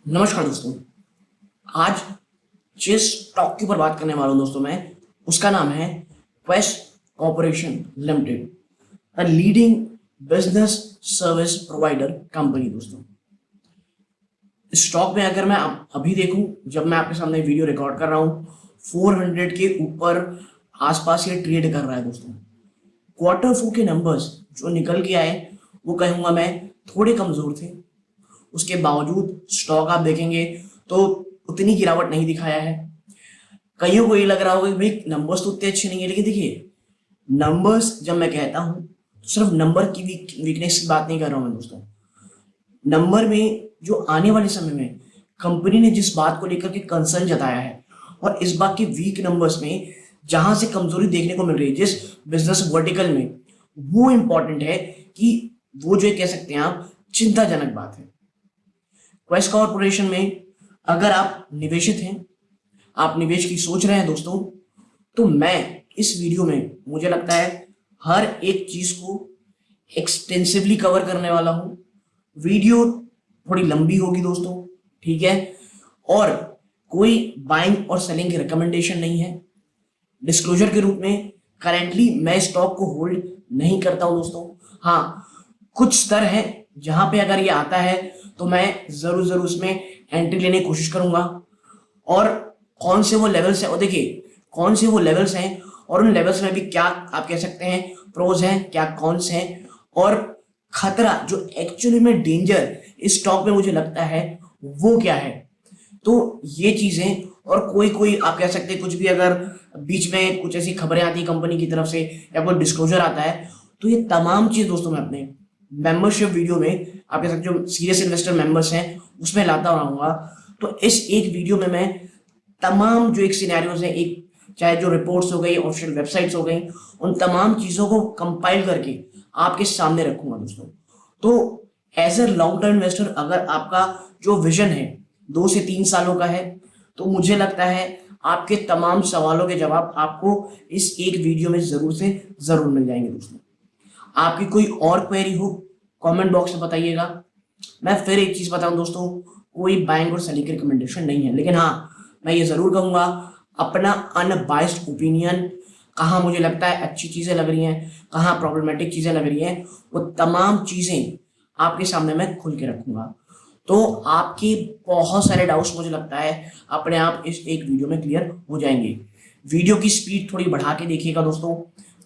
नमस्कार दोस्तों। आज जिस स्टॉक के ऊपर बात करने वाला हूं दोस्तों मैं, उसका नाम है quest corporation limited, a leading business service provider company. दोस्तों, इस स्टॉक में अगर मैं अभी देखूं, जब मैं आपके सामने वीडियो रिकॉर्ड कर रहा हूं, 400 के ऊपर आसपास ये ट्रेड कर रहा है। दोस्तों, क्वार्टर 4 के नंबर्स जो निकल के आए वो कहूंगा मैं थोड़े कमजोर थे। उसके बावजूद स्टॉक आप देखेंगे तो उतनी गिरावट नहीं दिखाया है। कईयों को ये लग रहा होगा कि भाई नंबर्स तो उतने अच्छे नहीं है, लेकिन देखिए, नंबर्स जब मैं कहता हूं तो सिर्फ नंबर की वीकनेस की बात नहीं कर रहा हूं मैं। दोस्तों, नंबर में जो आने वाले समय में कंपनी ने जिस बात को लेकर के कंसर्न जताया है, और इस बात के वीक नंबर्स में जहां से कमजोरी देखने को मिल रही है जिस बिजनेस वर्टिकल में, वो इंपॉर्टेंट है कि वो जो कह सकते हैं आप चिंताजनक बात है। क्वेस्ट कॉर्पोरेशन में अगर आप निवेशित हैं, आप निवेश की सोच रहे हैं दोस्तों, तो मैं इस वीडियो में मुझे लगता है हर एक चीज को एक्सटेंसिवली कवर करने वाला हूं। वीडियो थोड़ी लंबी होगी दोस्तों, ठीक है, और कोई बाइंग और सेलिंग की रिकमेंडेशन नहीं है। डिस्क्लोजर के रूप में करेंटली मैं स्टॉक को होल्ड नहीं करता हूं दोस्तों। हाँ, कुछ स्तर है जहां पे अगर ये आता है तो मैं जरूर उसमें एंट्री लेने की कोशिश करूंगा। और कौन से वो लेवल्स हैं, और देखिए कौन से वो लेवल्स हैं और उन लेवल्स में भी क्या आप कह सकते हैं प्रोज हैं, क्या कॉन्स हैं, और खतरा जो एक्चुअली में डेंजर इस स्टॉक में मुझे लगता है वो क्या है। तो ये चीजें, और कोई कोई आप कह सकते हैं कुछ भी, अगर बीच में कुछ ऐसी खबरें आती है कंपनी की तरफ से या कोई डिस्क्लोजर आता है, तो ये तमाम चीज दोस्तों मैं अपने मेंबरशिप वीडियो में, आप कह सकते जो सीरियस इन्वेस्टर मेंबर्स हैं उसमें लाता रहूंगा। तो इस एक वीडियो में मैं तमाम जो एक सिनेरियोज हैं, एक चाहे जो रिपोर्ट्स हो गई, ऑफिशियल वेबसाइट्स हो गई, उन तमाम चीजों को कंपाइल करके आपके सामने रखूंगा दोस्तों। तो as a long term investor, अगर आपका जो विजन है 2 से 3 सालों का है, तो मुझे लगता है आपके तमाम सवालों के जवाब आपको इस एक वीडियो में जरूर से जरूर मिल जाएंगे दोस्तों। आपकी कोई और क्वेरी हो कमेंट बॉक्स में बताइएगा। मैं फिर एक चीज बताऊं दोस्तों, कोई बाइंग और सेलिंग की रिकमेंडेशन नहीं है, लेकिन हाँ, मैं ये जरूर कहूंगा अपना अनबाइस्ड ओपिनियन, कहाँ मुझे लगता है अच्छी चीजें लग रही हैं, कहाँ प्रॉब्लमेटिक चीजें लग रही हैं, वो तमाम चीजें आपके सामने मैं खुल के रखूंगा। तो आपके बहुत सारे डाउट्स मुझे लगता है अपने आप इस एक वीडियो में क्लियर हो जाएंगे। वीडियो की स्पीड थोड़ी बढ़ा के देखिएगा दोस्तों,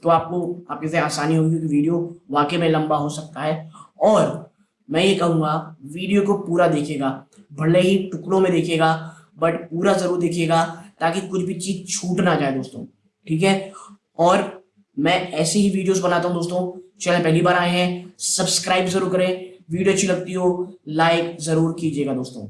तो आपको आपके से आसानी होगी, क्योंकि वीडियो वाकई में लंबा हो सकता है। और मैं ये कहूँगा वीडियो को पूरा देखिएगा, भले ही टुकड़ों में देखिएगा, बट पूरा जरूर देखिएगा ताकि कुछ भी चीज छूट ना जाए दोस्तों, ठीक है। और मैं ऐसे ही वीडियोस बनाता हूँ दोस्तों। चैनल पहली बार आए हैं, सब्सक्राइब जरूर करें, वीडियो अच्छी लगती हो लाइक जरूर कीजिएगा दोस्तों।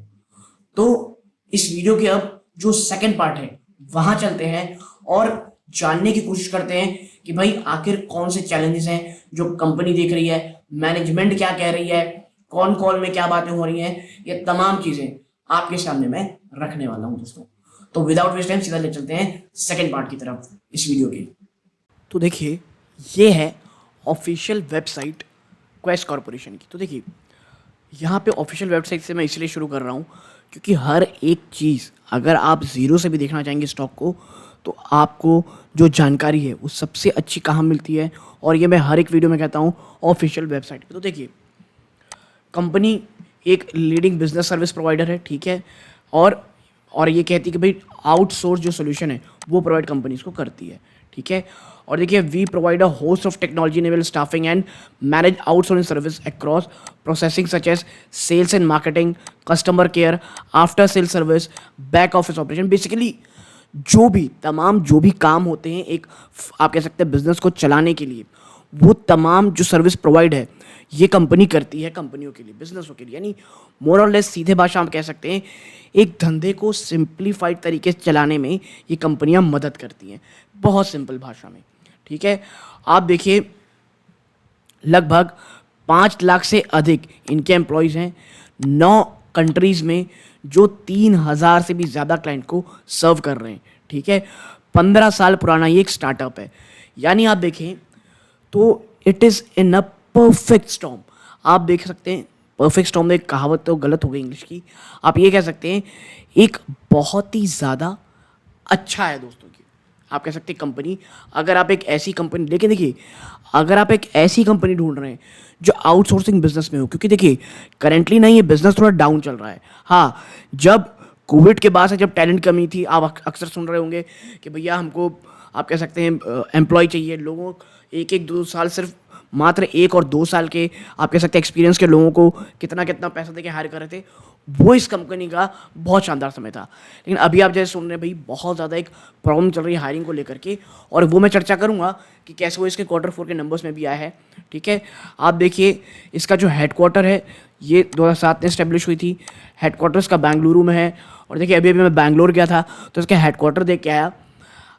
तो इस वीडियो के अब जो सेकंड पार्ट है वहां चलते हैं और जानने की कोशिश करते हैं कि भाई आखिर कौन से चैलेंजेस हैं जो कंपनी देख रही है, मैनेजमेंट क्या कह रही है, कौन कॉल में क्या बातें हो रही हैं, ये तमाम चीजें आपके सामने मैं रखने वाला हूं दोस्तों। तो विदाउट वेस्ट टाइम सीधा ले चलते हैं सेकंड पार्ट की तरफ इस वीडियो की। तो देखिए, ये है ऑफिशियल वेबसाइट क्वेस्ट कॉर्पोरेशन की। तो देखिए, यहाँ पे ऑफिशियल वेबसाइट से मैं इसलिए शुरू कर रहा हूँ क्योंकि हर एक चीज़ अगर आप ज़ीरो से भी देखना चाहेंगे स्टॉक को, तो आपको जो जानकारी है वो सबसे अच्छी कहाँ मिलती है, और ये मैं हर एक वीडियो में कहता हूँ ऑफिशियल वेबसाइट पे। तो देखिए, कंपनी एक लीडिंग बिजनेस सर्विस प्रोवाइडर है, ठीक है, और ये कहती है कि भाई आउटसोर्स जो सोल्यूशन है वो प्रोवाइड कंपनीज को करती है, ठीक है। और देखिए, we provide a host of technology enable staffing and manage outsourcing service across processing such as sales and marketing, customer care, after sale service, back office operation. Basically जो भी काम होते हैं एक आप कह सकते हैं बिजनेस को चलाने के लिए, वो तमाम जो सर्विस प्रोवाइड है ये कंपनी करती है कंपनियों के लिए, बिजनेसों के लिए। यानी मोर और लेस सीधे भाषा हम कह सकते हैं एक धंधे को सिंप्लीफाइड तरीके से चलाने में ये कंपनियां मदद करती हैं, बहुत सिंपल भाषा में, ठीक है। आप देखिए, लगभग 5 लाख से अधिक इनके एम्प्लॉयज़ हैं 9 कंट्रीज़ में, जो 3,000 से भी ज़्यादा क्लाइंट को सर्व कर रहे हैं, ठीक है। 15 साल पुराना ये एक स्टार्टअप है। यानी आप देखें तो it is in a perfect storm. आप देख सकते हैं परफेक्ट स्टॉर्म में एक कहावत तो गलत हो गई इंग्लिश की, आप ये कह सकते हैं एक बहुत ही ज़्यादा अच्छा है दोस्तों की, आप कह सकते हैं कंपनी। अगर आप एक ऐसी कंपनी, लेकिन देखिए अगर आप एक ऐसी कंपनी ढूंढ रहे हैं जो आउटसोर्सिंग बिजनेस में हो, क्योंकि देखिए करंटली ना ये बिजनेस थोड़ा डाउन चल रहा है। हाँ, जब कोविड के बाद से जब टैलेंट कमी थी, आप अक्सर सुन रहे होंगे कि भैया हमको, आप कह सकते हैं एम्प्लॉय चाहिए, लोगों एक एक दो साल सिर्फ मात्र 1 और 2 साल के आप कह सकते हैं एक्सपीरियंस के लोगों को कितना कितना पैसा देके हायर कर रहे थे। वो इस कंपनी का बहुत शानदार समय था। लेकिन अभी आप जैसे सुन रहे हैं भाई बहुत ज़्यादा एक प्रॉब्लम चल रही है हायरिंग को लेकर के, और वो मैं चर्चा करूंगा कि कैसे वो इसके Q4 के नंबर्स में भी आया है। ठीक है, आप देखिए इसका जो हेडक्वार्टर है ये 2007 में इस्टेब्लिश हुई थी, हेडक्वार्टर इसका बेंगलुरु में है। और देखिए अभी अभी मैं बैंगलोर गया था तो इसका हेडक्वार्टर देख के आया,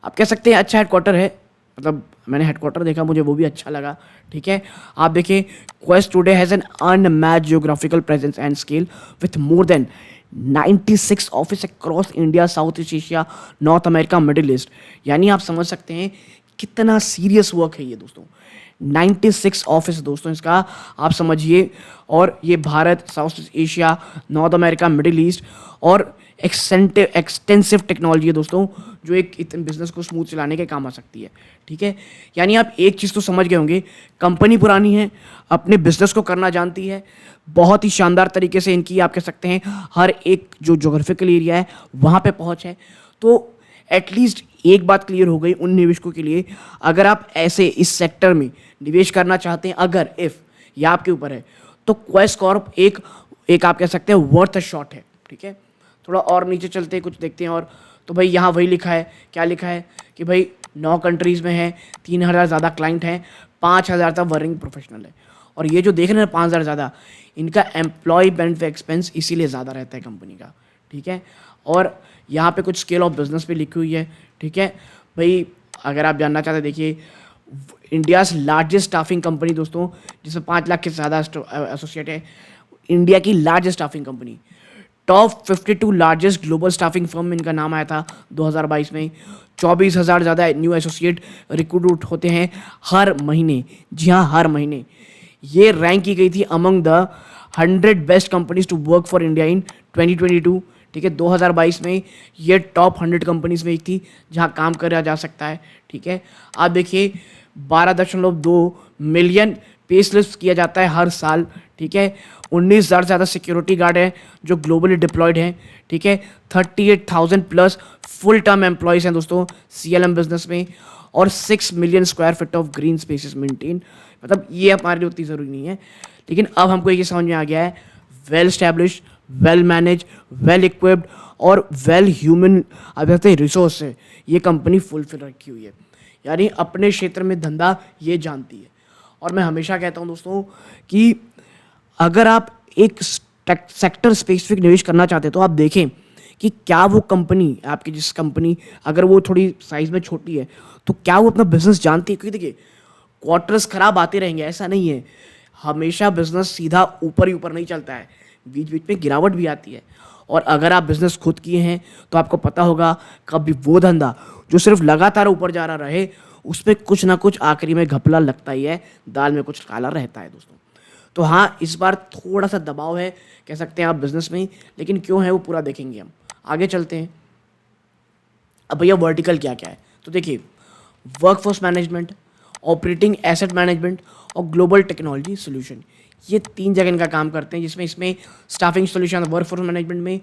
आप कह सकते हैं अच्छा हेडक्वार्टर है, मतलब मैंने हेडक्वार्टर देखा मुझे वो भी अच्छा लगा। ठीक है, आप देखिए quest today has an unmatched geographical presence and scale with more than 96 office across India, south east Asia, north America, middle east. यानी आप समझ सकते हैं कितना सीरियस वर्क है ये दोस्तों। 96 ऑफिस दोस्तों इसका, आप समझिए। और ये Bharat, south east Asia, north America, middle east, और एक्सटेंसिव टेक्नोलॉजी है दोस्तों जो एक इतने बिजनेस को स्मूथ चलाने के काम आ सकती है। ठीक है, यानी आप एक चीज़ तो समझ गए होंगे, कंपनी पुरानी है, अपने बिजनेस को करना जानती है, बहुत ही शानदार तरीके से इनकी आप कह सकते हैं हर एक जो जोग्राफिकल एरिया है वहाँ पे पहुँच है। तो एटलीस्ट एक बात क्लियर हो गई उन निवेशकों के लिए, अगर आप ऐसे इस सेक्टर में निवेश करना चाहते हैं, अगर इफ़ ये आपके ऊपर है, तो क्वेस्ट कॉर्प एक आप कह सकते हैं वर्थ अ शॉट है। ठीक है, थोड़ा और नीचे चलते हैं, कुछ देखते हैं। और तो भाई यहाँ वही लिखा है, क्या लिखा है कि भाई 9 कंट्रीज़ में है, 3000 ज़्यादा क्लाइंट हैं, 5000 तक वर्किंग प्रोफेशनल है। और ये जो देख रहे हैं 5000 ज़्यादा, इनका एम्प्लॉय बेनिफिट एक्सपेंस इसीलिए ज़्यादा रहता है कंपनी का। ठीक है, और यहाँ पे कुछ स्केल ऑफ बिजनेस भी लिखी हुई है। ठीक है भाई, अगर आप जानना चाहते हैं देखिए इंडियाज़ लार्जेस्ट स्टाफिंग कंपनी दोस्तों, जिसमें 5 लाख के ज़्यादा एसोसिएट है, इंडिया की largest staffing company, top 52 largest global staffing firm में इनका नाम आया था 2022 में। 24,000 ज़्यादा न्यू एसोसिएट रिक्रूट होते हैं हर महीने। जी हाँ, हर महीने। ये रैंक की गई थी among the 100 best companies to work for India in 2022। ठीक है, 2022 में ये टॉप 100 कंपनीज में एक थी जहाँ काम करा जा सकता है। ठीक है, आप देखिए 12.2 मिलियन पे स्लिप्स किया जाता है हर साल। ठीक है, 19,000 से ज़्यादा सिक्योरिटी गार्ड हैं जो ग्लोबली डिप्लॉयड हैं। ठीक है, 38,000 प्लस फुल टर्म एम्प्लॉयज़ हैं दोस्तों CLM बिजनेस में, और 6 million square feet of green spaces maintain. मतलब ये हमारे लिए उतनी ज़रूरी नहीं है, लेकिन अब हमको ये समझ में आ गया है, well establish, well manage, well equipped और वेल ह्यूमन आप कहते हैं रिसोर्स से ये कंपनी फुलफिल रखी हुई है। यानी अपने क्षेत्र में धंधा ये जानती है। और मैं हमेशा कहता हूँ दोस्तों कि अगर आप एक सेक्टर स्पेसिफिक निवेश करना चाहते हैं तो आप देखें कि क्या वो कंपनी आपकी, जिस कंपनी अगर वो थोड़ी साइज में छोटी है तो क्या वो अपना बिजनेस जानती है। क्योंकि देखिए क्वार्टर्स खराब आते रहेंगे, ऐसा नहीं है, हमेशा बिजनेस सीधा ऊपर ही ऊपर नहीं चलता है, बीच बीच में गिरावट भी आती है। और अगर आप बिजनेस खुद किए हैं तो आपको पता होगा कभी वो धंधा जो सिर्फ लगातार ऊपर जा रहा रहे उसमें कुछ ना कुछ आखिरी में घपला लगता ही है, दाल में कुछ काला रहता है दोस्तों। तो हाँ, इस बार थोड़ा सा दबाव है कह सकते हैं आप बिजनेस में, लेकिन क्यों है वो पूरा देखेंगे हम। आगे चलते हैं। अब भैया वर्टिकल क्या क्या है, तो देखिए workforce management, operating asset management और ग्लोबल टेक्नोलॉजी सोल्यूशन, ये 3 जगह इनका काम करते हैं। जिसमें इसमें स्टाफिंग सोल्यूशन, वर्कफोर्स मैनेजमेंट में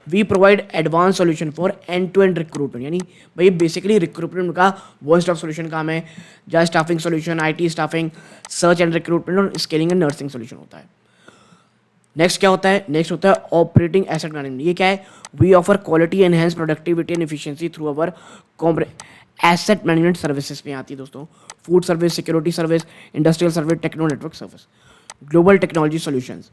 we provide advance solution for end to end recruitment, यानी भाई बेसिकली रिक्रूटमेंट का वन स्टॉप सोल्यूशन काम है, जहाँ staffing solution, IT staffing, search and recruitment और स्केलिंग एंड नर्सिंग सोल्यूशन होता है। नेक्स्ट क्या होता है, नेक्स्ट होता है ऑपरेटिंग एसेट मैनेजमेंट। ये क्या है, we offer quality enhance productivity and efficiency through our asset management services में आती है दोस्तों, food service, security service, industrial service, techno network service. Global technology solutions,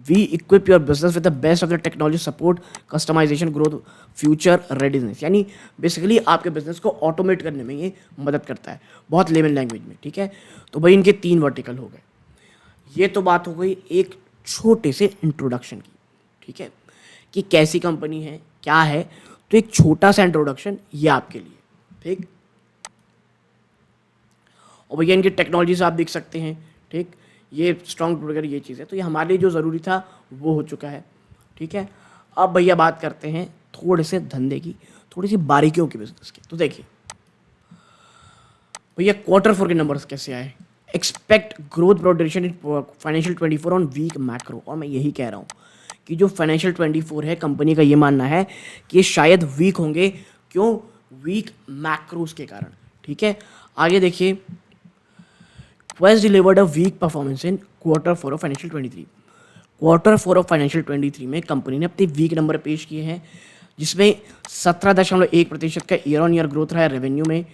we equip your business with the best of the technology support, customization, growth, future readiness, यानी basically आपके business को automate करने में ये मदद करता है बहुत लेमन लैंग्वेज में। ठीक है, तो भाई इनके 3 वर्टिकल हो गए। ये तो बात हो गई एक छोटे से इंट्रोडक्शन की। ठीक है, कि कैसी कंपनी है, क्या है, तो एक छोटा सा इंट्रोडक्शन ये आपके लिए। ठीक, और भैया इनकी टेक्नोलॉजीज आप देख सकते हैं। ठीक, ये स्ट्रॉन्ग वगैरह ये चीज़ है, तो ये हमारे लिए जो ज़रूरी था वो हो चुका है। ठीक है, अब भैया बात करते हैं थोड़े से धंधे की, थोड़ी सी बारीकियों की बिजनेस की। तो देखिए भैया Q4 के नंबर्स कैसे आए। Expect growth production in financial 24 on weak macro, और मैं यही कह रहा हूँ कि जो फाइनेंशियल 24 है कंपनी का ये मानना है कि ये शायद वीक होंगे। क्यों? वीक मैक्रोस के कारण। ठीक है, आगे देखिए Quest delivered a weak performance in Q4 of financial 23। Q4 of financial 23 में कंपनी ने अपने वीक नंबर पेश किए हैं, जिसमें 17.1% का ईयर ऑन ईयर ग्रोथ रहा है रेवेन्यू में।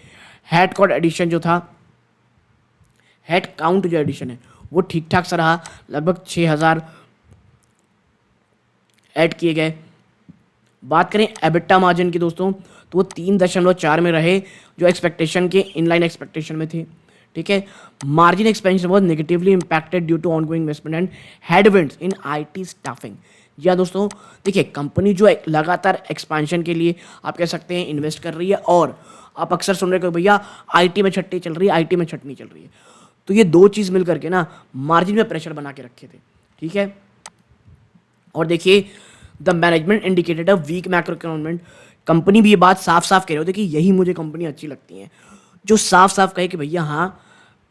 हेड काउंट एडिशन जो था, हेड काउंट जो एडिशन है वो ठीक ठाक सा रहा, लगभग 6000 ऐड किए गए। बात करें एबिटा मार्जिन की दोस्तों, तो वो 3.4 में रहे, जो एक्सपेक्टेशन के इनलाइन एक्सपेक्टेशन में थे। ठीक है, margin expansion was negatively impacted due to ongoing investment and headwinds in IT staffing. जी हाँ दोस्तों, देखिए कंपनी जो है लगातार एक्सपेंशन के लिए आप कह सकते हैं इन्वेस्ट कर रही है, और आप अक्सर सुन रहे हो भैया आईटी में छट्टी चल रही है, आईटी में छटनी चल रही है। तो ये दो चीज़ मिल करके ना मार्जिन में प्रेशर बना के रखे थे। ठीक है, और देखिए the management indicated a weak macro economic. Company भी ये बात साफ साफ कह रहे होते कि यही मुझे कंपनी अच्छी लगती है, जो साफ साफ कहे कि भैया हाँ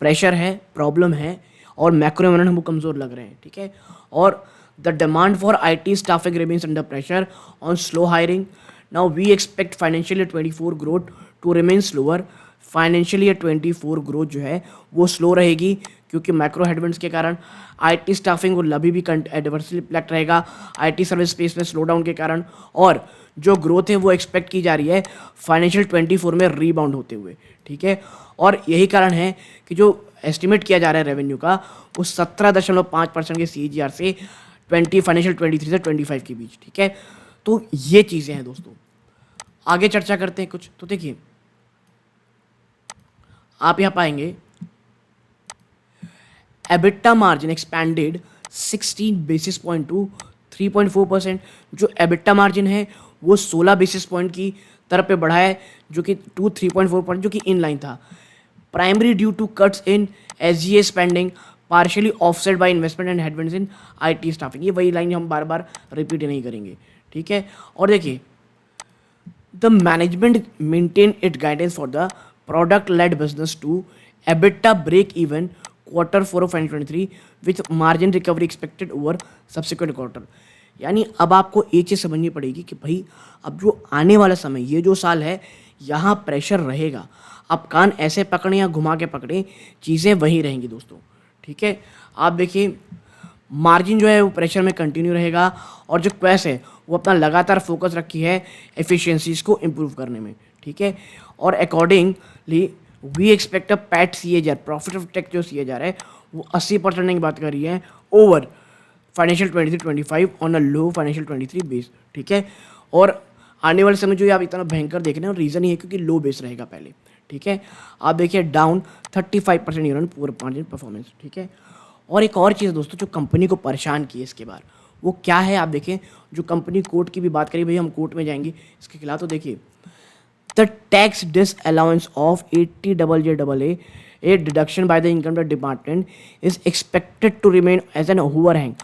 प्रेशर है, प्रॉब्लम है, और मैक्रो इन्वायरमेंट हमको कमज़ोर लग रहे हैं। ठीक है, और the demand for IT staffing remains under pressure on slow hiring. Now we expect financial year 24 growth to remain slower. Financial year 24 growth जो है वो स्लो रहेगी, क्योंकि मैक्रो हेडविंड्स के कारण आईटी स्टाफिंग और अभी भी एडवर्सली इम्पैक्ट रहेगा आईटी सर्विस स्पेस में स्लो डाउन के कारण, और जो ग्रोथ है वो एक्सपेक्ट की जा रही है फाइनेंशियल 24 में रीबाउंड होते हुए। ठीक है, और यही कारण है कि जो एस्टिमेट किया जा रहा है रेवेन्यू का वो 17.5% के CAGR से फाइनेंशियल 23 से 25 के बीच। ठीक है, तो ये चीज़ें हैं दोस्तों। आगे चर्चा करते हैं कुछ। तो देखिए आप यहाँ पाएंगे EBITDA margin expanded 16 basis point two 3.4%। जो एबिटा मार्जिन है वो 16 बेसिस पॉइंट की तरफ पे बढ़ा है, जो कि टू 3.4%, जो कि इन लाइन था। Primary due to cuts in SGA spending partially offset by investment and headwinds in IT staffing. ये वही लाइन हम बार बार रिपीट नहीं करेंगे। ठीक है, और देखिए the management maintain it guidance for the product led business to EBITDA break even Q4 of 2023 with margin recovery expected over subsequent quarter. यानी अब आपको ये चीज़ समझनी पड़ेगी कि भाई अब जो आने वाला समय, ये जो साल है, यहाँ प्रेशर रहेगा। अब कान ऐसे पकड़ें या घुमा के पकड़ें, चीज़ें वही रहेंगी दोस्तों। ठीक है, आप देखिए मार्जिन जो है वो प्रेशर में कंटिन्यू रहेगा, और जो क्वेस है वो अपना लगातार फोकस रखी है एफिशिएंसीज को इम्प्रूव करने में। ठीक है, और accordingly we expect a PAT CAGR, profit of tax जो CAGR है वो 80% की बात कर रही है over financial 23-25 on a low financial 23 base. ठीक है, और आने वाले समय जो आप इतना भयंकर देख रहे हैं, रीज़न ये है क्योंकि लो बेस रहेगा पहले। ठीक है, आप देखिए डाउन 35% ईयर ऑन पूरा मार्जिन परफॉर्मेंस। ठीक है, और एक और चीज़ दोस्तों जो कंपनी को परेशान की है इसके बाद, वो क्या है आप देखें। जो कंपनी कोर्ट की भी बात करी, भाई हम कोर्ट में जाएंगे इसके खिलाफ, तो देखिए the tax disallowance of 80JJAA, a deduction by the income tax department, is expected to remain as an overhang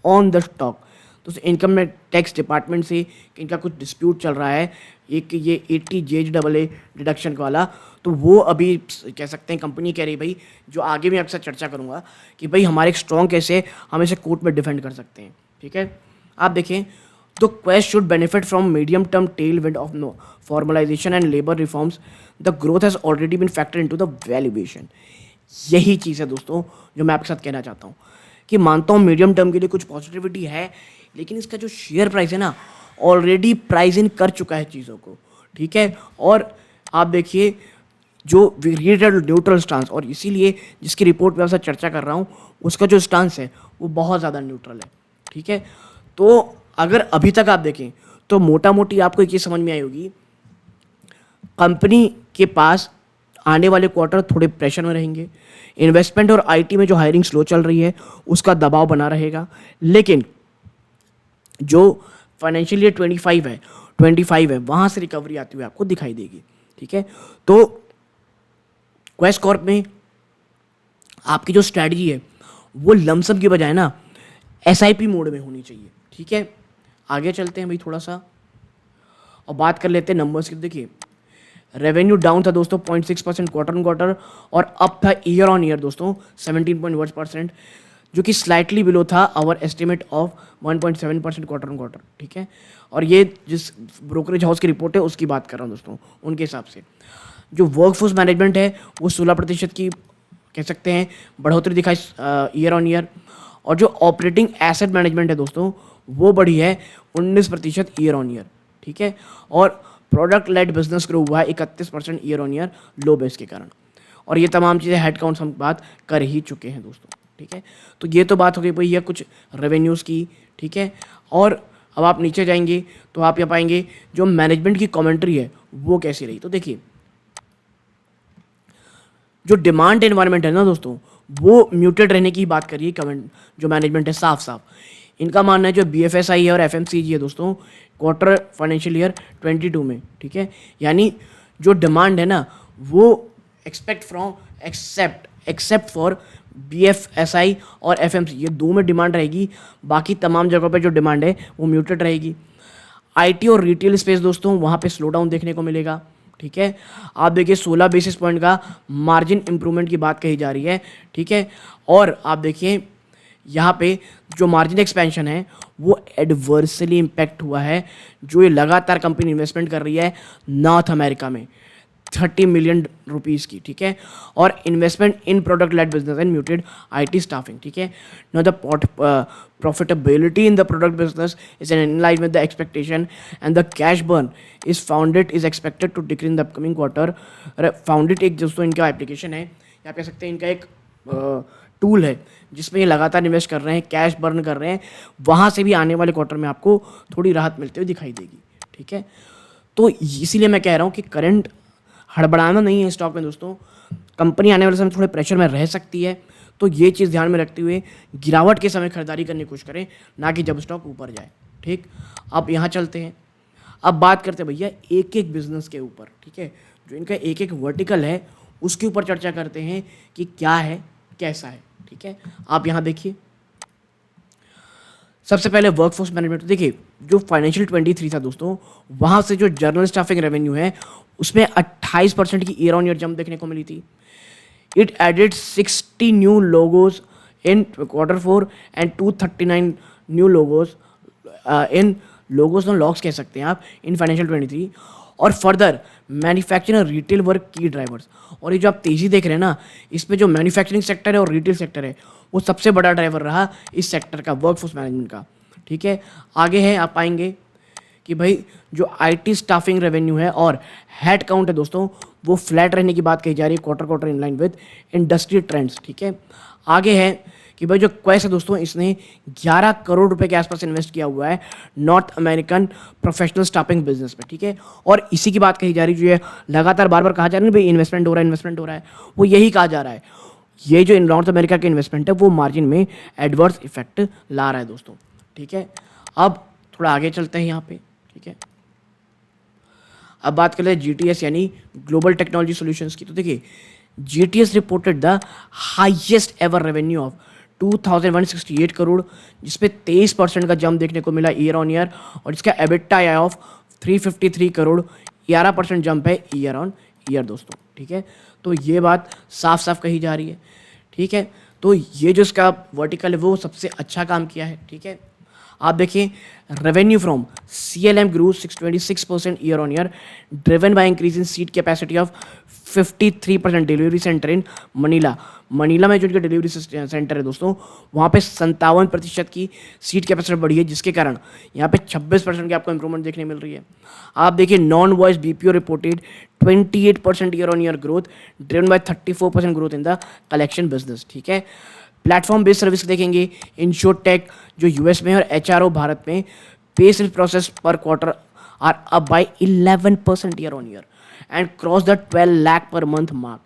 on the stock। तो इनकम टैक्स डिपार्टमेंट से इनका कुछ डिस्प्यूट चल रहा है, एक ये 80JJAA डिडक्शन वाला, तो वो अभी कह सकते हैं कंपनी कह रही भाई, जो आगे भी आपसे चर्चा करूंगा कि भाई हमारे एक स्ट्रॉन्ग कैसे हम इसे कोर्ट में डिफेंड कर सकते हैं। ठीक है, आप देखें तो Quest should benefit from medium-term tailwind of formalization and labor reforms. The growth has already been factored into the valuation। यही चीज़ है दोस्तों जो मैं आपके साथ कहना चाहता हूँ कि मानता हूँ मीडियम टर्म के लिए कुछ पॉजिटिविटी है, लेकिन इसका जो शेयर प्राइस है ना ऑलरेडी प्राइस इन कर चुका है चीज़ों को। ठीक है, और आप देखिए जो न्यूट्रल स्टांस, और इसीलिए जिसकी रिपोर्ट में आपसे चर्चा कर रहा हूँ उसका जो स्टांस है वो बहुत ज़्यादा न्यूट्रल है। ठीक है, तो अगर अभी तक आप देखें तो मोटा मोटी आपको एक चीज़ समझ में आई होगी, कंपनी के पास आने वाले क्वार्टर थोड़े प्रेशर में रहेंगे। इन्वेस्टमेंट और आईटी में जो हायरिंग स्लो चल रही है उसका दबाव बना रहेगा, लेकिन जो फाइनेंशियल ईयर 25 है वहाँ से रिकवरी आती हुई आपको दिखाई देगी। ठीक है, तो क्वेस्ट कॉर्प में आपकी जो स्ट्रैटेजी है वो लमसम की बजाय ना SIP मोड में होनी चाहिए। ठीक है, आगे चलते हैं भाई थोड़ा सा और बात कर लेते हैं नंबर्स की। देखिए रेवेन्यू डाउन था दोस्तों 0.6% क्वार्टर ऑन क्वार्टर, और अप था ईयर ऑन ईयर दोस्तों 17.1%, जो कि स्लाइटली बिलो था our estimate of 1.7% quarter on quarter. ठीक है, और ये जिस ब्रोकरेज हाउस की रिपोर्ट है उसकी बात कर रहा हूँ दोस्तों, उनके हिसाब से जो वर्कफोर्स मैनेजमेंट है वो 16% की कह सकते हैं बढ़ोतरी दिखाई ईयर ऑन ईयर, और जो ऑपरेटिंग एसेट मैनेजमेंट है दोस्तों वो बढ़ी है 19% ईयर ऑन ईयर। ठीक है, और प्रोडक्ट लेड बिजनेस ग्रो हुआ है 31% year on year low base के कारण। और ये तमाम चीज़ें हेड काउंट हम बात कर ही चुके हैं दोस्तों। ठीक है, तो ये तो बात हो गई भैया कुछ रेवेन्यूज़ की। ठीक है, और अब आप नीचे जाएंगे तो आप यहाँ पाएंगे जो मैनेजमेंट की कमेंट्री है वो कैसी रही। तो देखिए जो डिमांड एनवायरनमेंट है ना दोस्तों वो म्यूटेड रहने की बात करिए कमेंट जो मैनेजमेंट है साफ साफ। इनका मानना है जो BFSI है और FMCG है दोस्तों क्वार्टर फाइनेंशियल ईयर 22 में। ठीक है, यानी जो डिमांड है ना वो एक्सेप्ट फॉर BFSI और FMCG ये दो में डिमांड रहेगी, बाकी तमाम जगहों पे जो डिमांड है वो म्यूटेड रहेगी। IT और रिटेल स्पेस दोस्तों वहाँ पे स्लो डाउन देखने को मिलेगा। ठीक है, आप देखिए 16 बेसिस पॉइंट का मार्जिन इंप्रूवमेंट की बात कही जा रही है। ठीक है, और आप देखिए यहाँ पे जो मार्जिन एक्सपेंशन है वो एडवर्सली इम्पैक्ट हुआ है, जो ये लगातार कंपनी इन्वेस्टमेंट कर रही है नॉर्थ अमेरिका में 30 मिलियन रुपीज़ की। ठीक है, और investment in product led business and muted IT staffing. ठीक है, know the profitability in the product business is in line with the expectation, and the cash burn is expected to decrease in the upcoming quarter. Founded एक दोस्तों इनका application है, या कह सकते हैं इनका एक टूल है जिसमें ये लगातार इन्वेस्ट कर रहे हैं, कैश बर्न कर रहे हैं, वहाँ से भी आने वाले क्वार्टर में आपको थोड़ी राहत मिलते हुए दिखाई देगी। ठीक है, तो इसीलिए मैं कह रहा हूँ कि करंट हड़बड़ाना नहीं है स्टॉक में दोस्तों, कंपनी आने वाले समय थोड़े प्रेशर में रह सकती है, तो ये चीज़ ध्यान में रखते हुए गिरावट के समय खरीदारी करने की कोशिश करें, ना कि जब स्टॉक ऊपर जाए। ठीक, अब यहाँ चलते हैं, अब बात करते हैं भैया एक एक बिजनेस के ऊपर। ठीक है, जो इनका एक एक वर्टिकल है उसके ऊपर चर्चा करते हैं कि क्या है कैसा है। ठीक है, आप यहाँ देखिए सबसे पहले वर्कफोर्स मैनेजमेंट। देखिए जो फाइनेंशियल 23 था दोस्तों वहाँ से जो जर्नल स्टाफिंग रेवेन्यू है उसमें 28% की ईयर ऑन ईयर जंप देखने को मिली थी। It added 60 new logos in quarter 4 and 239 new logos in logos और लॉग्स कह सकते हैं आप इन फाइनेंशियल 23। और फर्दर मैन्युफैक्चरिंग और रिटेल वर्क की ड्राइवर्स, और ये जो आप तेज़ी देख रहे हैं ना इसमें जो मैन्युफैक्चरिंग सेक्टर है और रिटेल सेक्टर है वो सबसे बड़ा ड्राइवर रहा इस सेक्टर का वर्कफोर्स मैनेजमेंट का। ठीक है, आगे है आप पाएंगे कि भाई जो IT स्टाफिंग रेवेन्यू है और हेड काउंट है दोस्तों वो फ्लैट रहने की बात कही जा रही है quarter in line with industry trends. ठीक है, आगे है कि भाई जो क्वेस है दोस्तों इसने 11 करोड़ रुपए के आसपास इन्वेस्ट किया हुआ है north American professional staffing business में। ठीक है, और इसी की बात कही जा रही है जो है लगातार बार बार कहा जा रहा है भाई इन्वेस्टमेंट हो रहा है, वो यही कहा जा रहा है, ये जो नॉर्थ अमेरिका के इन्वेस्टमेंट है वो मार्जिन में एडवर्स इफेक्ट ला रहा है दोस्तों। ठीक है, अब थोड़ा आगे चलते हैं यहाँ पे। ठीक है, अब बात कर ले GTS यानी ग्लोबल टेक्नोलॉजी सॉल्यूशंस की। तो देखिए GTS reported the highest ever revenue of 2168 crore, जिसपे 23% का जंप देखने को मिला ईयर ऑन ईयर, और इसका एबिटा आया ऑफ 353 करोड़, 11% जंप है ईयर ऑन ईयर दोस्तों। ठीक है, तो ये बात साफ साफ कही जा रही है। ठीक है, तो ये जो इसका वर्टिकल है वो सबसे अच्छा काम किया है। ठीक है, आप देखिए revenue from CLM grew 626% year on year, driven by increase in seat capacity of 53% delivery centre in Manila में जो इनका डिलीवरी सेंटर है दोस्तों वहाँ पे 57% की सीट कैपेसिटी बढ़ी है, जिसके कारण यहाँ पे 26% की आपको इंप्रूवमेंट देखने मिल रही है। आप देखिए non voice BPO reported 28% year on year growth, driven by 34% growth in the collection business. ठीक है, प्लेटफॉर्म बेस्ड सर्विस देखेंगे इंश्योरटेक जो US में और HRO भारत में payslips process per quarter are up by 11% year on year and cross the 12 lakh per month mark.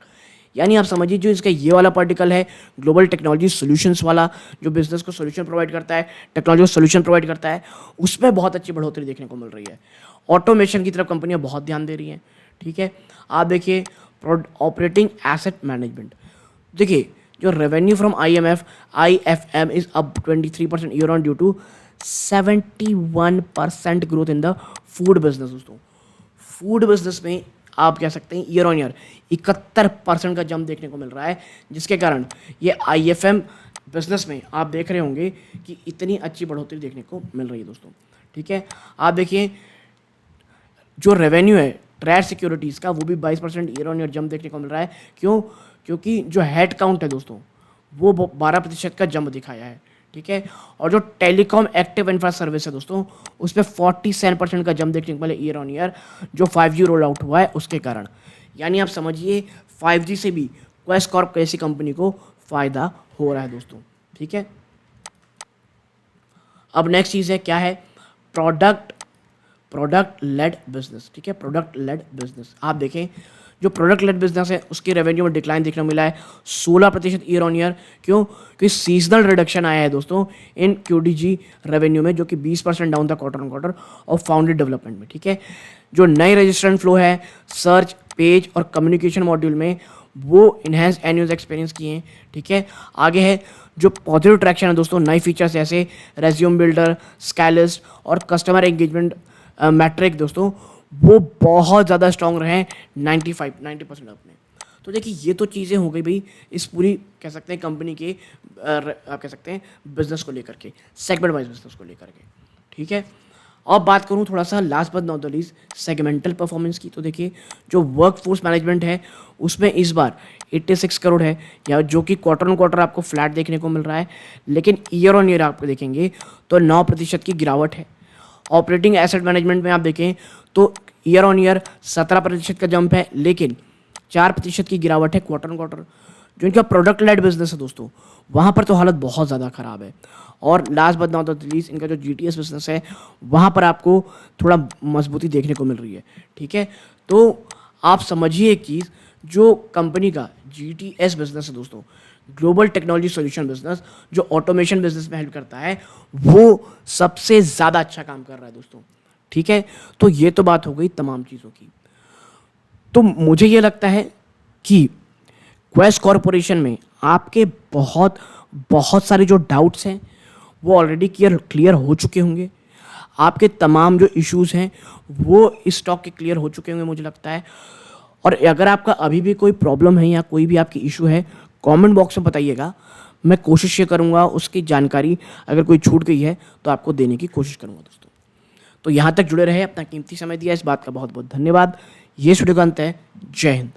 यानी आप समझिए जो इसका ये वाला पार्टिकल है ग्लोबल टेक्नोलॉजी सॉल्यूशंस वाला जो बिजनेस को सॉल्यूशन प्रोवाइड करता है, टेक्नोलॉजी को सॉल्यूशन प्रोवाइड करता है, उसमें बहुत अच्छी बढ़ोतरी देखने को मिल रही है। ऑटोमेशन की तरफ कंपनियां बहुत ध्यान दे रही हैं। ठीक है, आप देखिए ऑपरेटिंग एसेट मैनेजमेंट। देखिए जो revenue from IFM is up 23% year on due to 71% growth in the food business. दोस्तों फूड बिजनेस में आप कह सकते हैं ईयर ऑन ईयर 71% का जंप देखने को मिल रहा है, जिसके कारण ये IFM बिजनेस में आप देख रहे होंगे कि इतनी अच्छी बढ़ोतरी देखने को मिल रही है दोस्तों। ठीक है, आप देखिए जो रेवेन्यू है ट्रेड सिक्योरिटीज़ का वो भी 22% ईयर ऑन ईयर जंप देखने को मिल रहा है। क्यों? क्योंकि जो हेड काउंट है दोस्तों वो 12% का जंप दिखाया है। ठीक है, और जो टेलीकॉम एक्टिव इंफ्रा सर्विस है दोस्तों उस पर 47% का जंप देखने को मिले ईयर ऑन ईयर, जो 5G रोल आउट हुआ है उसके कारण। यानी आप समझिए 5G से भी क्वेस कॉर्प जैसी कंपनी को फ़ायदा हो रहा है दोस्तों। ठीक है, अब नेक्स्ट चीज़ है क्या है, प्रोडक्ट लेड बिजनेस। ठीक है, प्रोडक्ट लेड बिजनेस आप देखें जो प्रोडक्ट लेड बिजनेस है उसके रेवेन्यू में डिक्लाइन देखने को मिला है 16% ईयर ऑन ईयर। क्यों? क्योंकि सीजनल रिडक्शन आया है दोस्तों इन QDG रेवेन्यू में, जो कि 20% डाउन था क्वार्टर ऑन क्वार्टर और फाउंडेड डेवलपमेंट में। ठीक है, जो नए रजिस्ट्रेंट फ्लो है सर्च पेज और कम्युनिकेशन मॉड्यूल में वो इनहेंस एनुअल एक्सपीरियंस किए हैं। ठीक है, आगे है जो पॉजिटिव ट्रैक्शन है दोस्तों, नए फीचर्स जैसे रेज्यूम बिल्डर, स्काइलिस्ट और कस्टमर एंगेजमेंट मैट्रिक दोस्तों वो बहुत ज़्यादा स्ट्रॉन्ग रहे हैं 90% अपने। तो देखिए ये तो चीज़ें हो गई भाई इस पूरी कह सकते हैं कंपनी के आप कह सकते हैं बिजनेस को लेकर के, सेगमेंट वाइज बिजनेस को लेकर के। ठीक है, अब बात करूं थोड़ा सा last but not the least segmental performance की। तो देखिए जो वर्कफोर्स मैनेजमेंट है उसमें इस बार 86 करोड़ है, या जो कि क्वार्टर ऑन क्वार्टर आपको फ्लैट देखने को मिल रहा है, लेकिन ईयर ऑन ईयर आप देखेंगे तो 9% की गिरावट है। ऑपरेटिंग एसेट मैनेजमेंट में आप देखें तो ईयर ऑन ईयर 17% का जंप है, लेकिन 4% की गिरावट है क्वार्टर ऑन क्वार्टर। जो इनका प्रोडक्ट लेड बिजनेस है दोस्तों वहाँ पर तो हालत बहुत ज़्यादा ख़राब है। और last but not the least इनका जो GTS बिजनेस है वहाँ पर आपको थोड़ा मजबूती देखने को मिल रही है। ठीक है, तो आप समझिए एक चीज़, जो कंपनी का GTS बिजनेस है दोस्तों, ग्लोबल टेक्नोलॉजी सॉल्यूशन बिजनेस, जो ऑटोमेशन बिजनेस में हेल्प करता है, वो सबसे ज़्यादा अच्छा काम कर रहा है दोस्तों। ठीक है, तो ये तो बात हो गई तमाम चीज़ों की। तो मुझे ये लगता है कि क्वेस कॉरपोरेशन में आपके बहुत सारे जो डाउट्स हैं वो ऑलरेडी क्लियर हो चुके होंगे। आपके तमाम जो इश्यूज़ हैं वो इस स्टॉक के क्लियर हो चुके होंगे मुझे लगता है। और अगर आपका अभी भी कोई प्रॉब्लम है या कोई भी आपकी इशू है कमेंट बॉक्स में बताइएगा, मैं कोशिश ये करूँगा उसकी जानकारी अगर कोई छूट गई है तो आपको देने की कोशिश करूँगा दोस्तों। तो यहाँ तक जुड़े रहे, अपना कीमती समय दिया, इस बात का बहुत बहुत धन्यवाद। ये वीडियो का अंत है। जय हिंद।